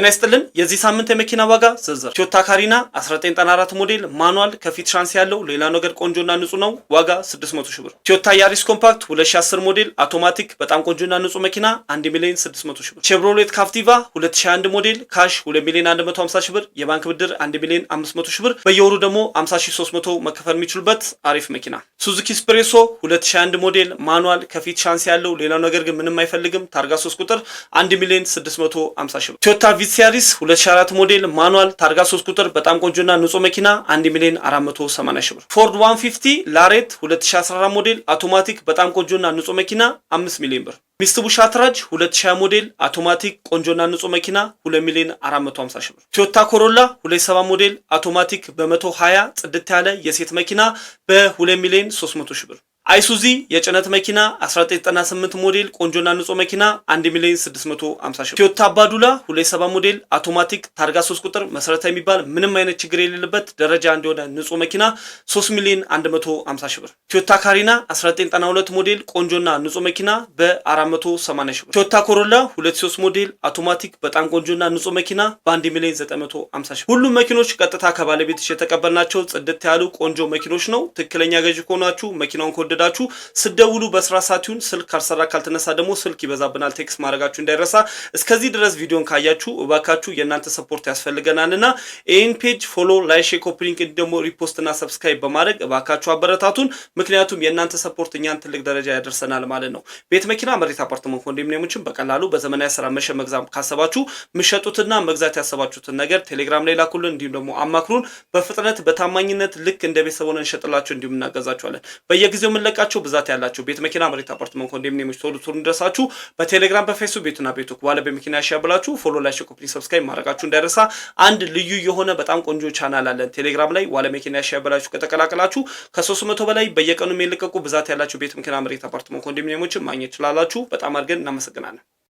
እነስተልን የዚህ ሳምንት የመኪና ዋጋ ዝርዝር ቶዮታ ካሪና 1994 ሞዴል ማኑዋል ከፊት ሻንስ ያለው ሌላ ነገር ቆንጆና ንጹህ ነው። ዋጋ 600 ሺህ ብር። ቶዮታ ያሪስ ኮምፓክት 2010 ሞዴል አውቶማቲክ በጣም ቆንጆና ንጹህ መኪና 1,600,000 ብር። ቼቭሮሌት ካፕቲቫ 2021 ሞዴል ካሽ 2,150,000 ብር፣ የባንክ ብድር 1,500,000 ብር፣ በየወሩ ደግሞ 50,300 መከፈል የሚችሉበት አሪፍ መኪና። ሱዙኪ ስፕሬሶ 2021 ሞዴል ማኑዋል ከፊት ሻንስ ያለው ሌላ ነገር ግን ምንም አይፈልግም። ታርጋ 3 ቁጥር 1,650,000 ብር። ቶዮታ ሲያሪስ 2004 ሞዴል ማኑዋል ታርጋ 3 ቁጥር በጣም ቆንጆና ንጹህ መኪና 1,480,000 ብር። ፎርድ 150 ላሬት 2014 ሞዴል አውቶማቲክ በጣም ቆንጆና ንጹህ መኪና 5 ሚሊዮን ብር። ሚትሱቢሺ አትራጅ 2020 ሞዴል አውቶማቲክ ቆንጆና ንጹህ መኪና 2,450,000 ብር። ቶዮታ ኮሮላ 27 ሞዴል አውቶማቲክ በ120 ጽድት ያለ የሴት መኪና በ2,300,000 ብር። አይሱዚ የጭነት መኪና 1998 ሞዴል ቆንጆና ንጹህ መኪና 1,650,000 ብር። ቶዮታ አባዱላ 27 ሞዴል አውቶማቲክ ታርጋ 3 ቁጥር መሰረታዊ የሚባል ምንም አይነት ችግር የሌለበት ደረጃ እንደሆነ ንጹህ መኪና 3,150,000 ብር። ቶዮታ ካሪና 1992 ሞዴል ቆንጆና ንጹህ መኪና በ480,000 ብር። ቶዮታ ኮሮላ 23 ሞዴል አውቶማቲክ በጣም ቆንጆና ንጹህ መኪና በ1,950,000 ብር። ሁሉም መኪኖች ቀጥታ ከባለቤትሽ የተቀበልናቸው ጽድት ያሉ ቆንጆ መኪኖች ነው። ትክክለኛ ገዢ ከሆናችሁ መኪናውን ወደዳችሁ ስደውሉ በስራ ሰዓቱን ስልክ ካልሰራ ካልተነሳ ደግሞ ስልክ ይበዛብናል ቴክስት ማድረጋችሁ እንዳይረሳ። እስከዚህ ድረስ ቪዲዮን ካያችሁ እባካችሁ የእናንተ ሰፖርት ያስፈልገናልና ይህን ፔጅ ፎሎ ላይክ ሼር ኮፒ ሊንክ ደግሞ ሪፖስት እና ሰብስክራይብ በማድረግ እባካችሁ አበረታቱን። ምክንያቱም የእናንተ ሰፖርት እኛን ትልቅ ደረጃ ያደርሰናል ማለት ነው። ቤት መኪና መሬት አፓርትመንት ኮንዶሚኒየሞችን በቀላሉ በዘመናዊ ስራ መሸጥ መግዛት ካሰባችሁ ምሸጡትና መግዛት ያሰባችሁትን ነገር ቴሌግራም ላይ ላኩልን። እንዲሁም ደግሞ አማክሩን። በፍጥነት በታማኝነት ልክ እንደ ቤተሰብ ሆነን እንሸጥላችሁ እንዲሁም እናገዛችኋለን። በየጊዜው የምንለቃቸው ብዛት ያላቸው ቤት መኪና መሬት አፓርትመንት ኮንዶሚኒየሞች ቶሎ እንደርሳችሁ በቴሌግራም በፌስቡክ ቤቱና ቤቱ ባለ በመኪና ያሻብላችሁ ፎሎ ላይክ ኮፒ ሰብስክራይብ ማድረጋችሁ እንዳይረሳ። አንድ ልዩ የሆነ በጣም ቆንጆ ቻናል አለን ቴሌግራም ላይ ዋለ መኪና ያሻብላችሁ ከተቀላቀላችሁ ከ300 በላይ በየቀኑ የሚለቀቁ ብዛት ያላቸው ቤት መኪና መሬት አፓርትመንት ኮንዶሚኒየሞችን ማግኘት ይችላልላችሁ። በጣም አድርገን እናመሰግናለን።